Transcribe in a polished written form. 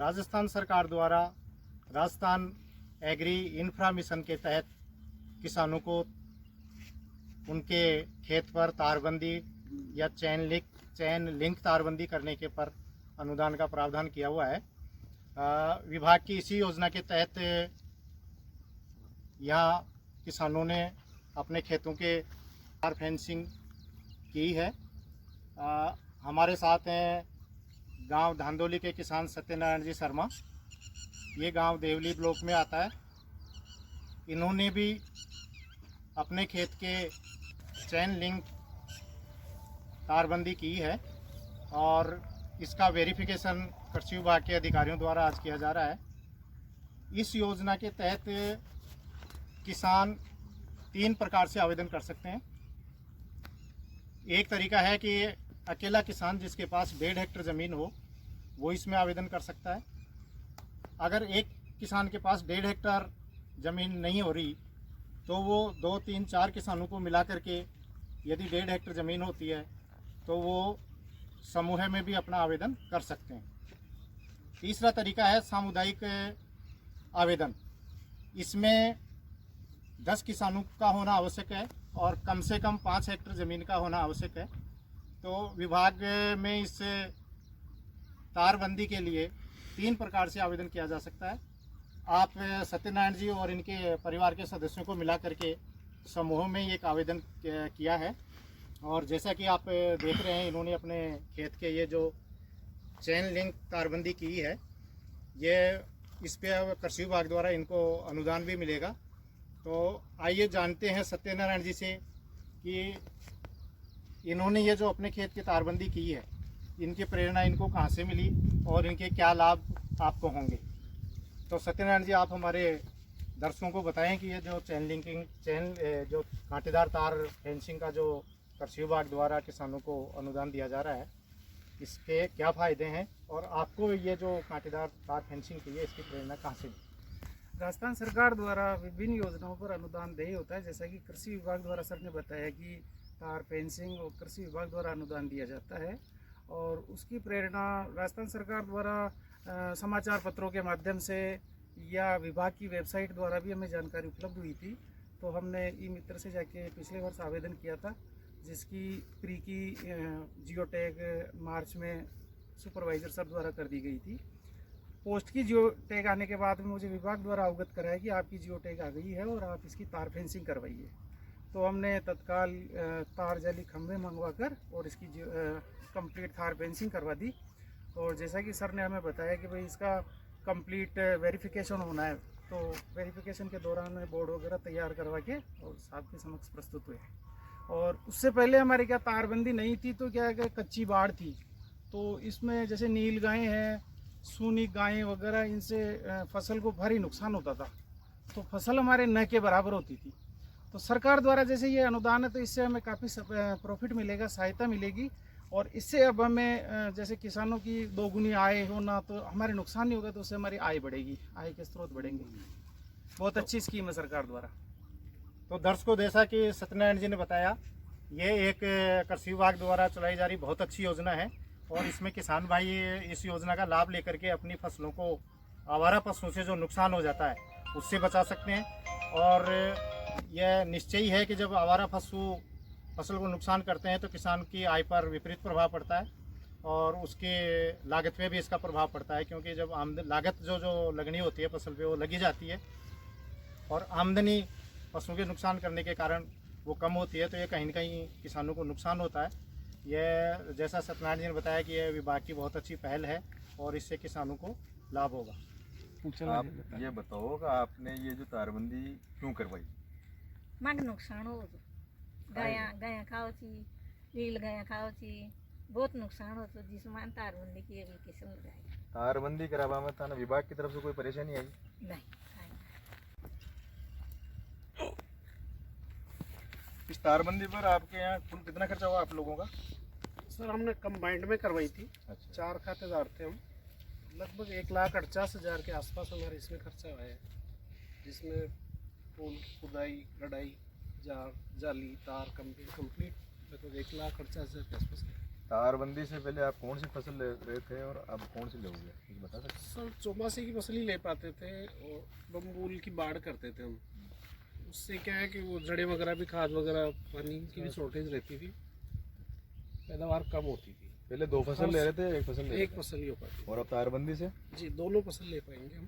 राजस्थान सरकार द्वारा Rajasthan agree infra mission के तहत किसानों को उनके खेत पर तारबंदी या चैन लिंक तारबंदी करने के पर अनुदान का प्रावधान किया हुआ है। विभाग की इसी योजना के तहत यहाँ किसानों ने अपने खेतों के तार फेंसिंग की है। हमारे साथ हैं गांव धांधोली के किसान सत्यनारायण जी शर्मा। ये गांव देवली ब्लॉक में आता है। इन्होंने भी अपने खेत के चैन लिंक तारबंदी की है और इसका वेरिफिकेशन कृषि विभाग के अधिकारियों द्वारा आज किया जा रहा है। इस योजना के तहत किसान 3 प्रकार से आवेदन कर सकते हैं। एक तरीका है कि अकेला किसान जिसके पास 1.5 हेक्टर ज़मीन हो वो इसमें आवेदन कर सकता है। अगर एक किसान के पास 1.5 हेक्टर ज़मीन नहीं हो रही तो वो 2, 3, 4 किसानों को मिला करके यदि 1.5 हेक्टर ज़मीन होती है तो वो समूह में भी अपना आवेदन कर सकते हैं। तीसरा तरीका है सामुदायिक आवेदन। इसमें 10 किसानों का होना आवश्यक है और कम से कम 5 हेक्टर ज़मीन का होना आवश्यक है। तो विभाग में इस तारबंदी के लिए 3 प्रकार से आवेदन किया जा सकता है। आप सत्यनारायण जी और इनके परिवार के सदस्यों को मिला करके समूह में एक आवेदन किया है और जैसा कि आप देख रहे हैं इन्होंने अपने खेत के ये जो चैन लिंक तारबंदी की है, ये इस पे कृषि विभाग द्वारा इनको अनुदान भी मिलेगा। तो आइए जानते हैं सत्यनारायण जी से कि इन्होंने ये जो अपने खेत की तारबंदी की है, इनकी प्रेरणा इनको कहाँ से मिली और इनके क्या लाभ आपको होंगे। तो सत्यनारायण जी, आप हमारे दर्शकों को बताएं कि ये जो जो कांटेदार तार फेंसिंग का जो कृषि विभाग द्वारा किसानों को अनुदान दिया जा रहा है, इसके क्या फ़ायदे हैं और आपको ये जो कांटेदार तार फेंसिंग की है इसकी प्रेरणा कहाँ से मिली। राजस्थान सरकार द्वारा विभिन्न योजनाओं पर अनुदान देय होता है। जैसा कि कृषि विभाग द्वारा सर ने बताया कि तार फेंसिंग और कृषि विभाग द्वारा अनुदान दिया जाता है और उसकी प्रेरणा राजस्थान सरकार द्वारा समाचार पत्रों के माध्यम से या विभाग की वेबसाइट द्वारा भी हमें जानकारी उपलब्ध हुई थी। तो हमने ई मित्र से जाके पिछले वर्ष आवेदन किया था, जिसकी प्री की जियो टैग मार्च में सुपरवाइज़र सर द्वारा कर दी गई थी। पोस्ट की जियो टैग आने के बाद में मुझे विभाग द्वारा अवगत कराया कि आपकी जियो टैग आ गई है और आप इसकी तार फेंसिंग करवाइए। तो हमने तत्काल तार जाली खंभे मंगवा कर और इसकी कंप्लीट तार फेंसिंग करवा दी। और जैसा कि सर ने हमें बताया कि भाई इसका कंप्लीट वेरिफिकेशन होना है, तो वेरिफिकेशन के दौरान में बोर्ड वगैरह तैयार करवा के और आपके समक्ष प्रस्तुत हुए। और उससे पहले हमारे क्या तारबंदी नहीं थी तो क्या है, कच्ची बाड़ थी। तो इसमें जैसे नील गायें हैं, सूनी गायें वगैरह, इनसे फसल को भारी नुकसान होता था। तो फसल हमारे न के बराबर होती थी। तो सरकार द्वारा जैसे ये अनुदान है तो इससे हमें काफ़ी प्रॉफिट मिलेगा, सहायता मिलेगी और इससे अब हमें जैसे किसानों की दोगुनी आय होना, तो हमारे नुकसान नहीं होगा तो उससे हमारी आय बढ़ेगी, आय के स्रोत बढ़ेंगे। बहुत अच्छी स्कीम है सरकार द्वारा। तो दर्शकों, जैसा कि सत्यनारायण जी ने बताया, ये एक कृषि विभाग द्वारा चलाई जा रही बहुत अच्छी योजना है और इसमें किसान भाई इस योजना का लाभ लेकर के अपनी फसलों को आवारा पशुओं से जो नुकसान हो जाता है उससे बचा सकते हैं। और यह निश्चय है कि जब आवारा पशु फसल को नुकसान करते हैं तो किसान की आय पर विपरीत प्रभाव पड़ता है और उसके लागत पे भी इसका प्रभाव पड़ता है, क्योंकि जब लागत जो लगनी होती है फसल पे वो लगी जाती है और आमदनी पशुओं के नुकसान करने के कारण वो कम होती है, तो ये कहीं न कहीं किसानों को नुकसान होता है। यह जैसा सत्यनारायण जी ने बताया कि यह विभाग की बहुत अच्छी पहल है और इससे किसानों को लाभ होगा। आप ये बताओ कि आपने ये जो तारबंदी क्यों करवाई? मांग नुकसान हो, गाया खाओ छी, नील गाया खाओ छी, बहुत नुकसान हो, तो जिसमें तारबंदी की एप्लीकेशन लगाई। तारबंदी करावा में थाना विभाग की तरफ से कोई परेशानी आई? नहीं। इस तारबंदी पर आपके यहाँ कुल कितना खर्चा हुआ आप लोगों का? सर हमने कंबाइंड में करवाई थी। अच्छा। 4 खातेदार थे हम। लगभग 1,48,000 के आसपास हमारे इसमें खर्चा हुआ है, जिसमें पुल, खुदाई, गढ़ाई, जाली, तार कंप्लीट लगभग 1,48,000 के आसपास। तारबंदी से पहले आप कौन सी फसल ले रहे थे और अब कौन सी लोगे, कुछ बता सकते सर चौमासे की फसल ही ले पाते थे और बम्बूल की बाढ़ करते थे हम। उससे क्या है कि वो जड़ें वगैरह भी, खाद वगैरह, पानी की भी शॉर्टेज रहती थी, पैदावार कम होती थी। पहले 2 फसल ले रहे थे, एक फसल ले रहे एक फसल ही हो पाती थे। और अब तारबंदी से जी 2 फसल ले पाएंगे हम।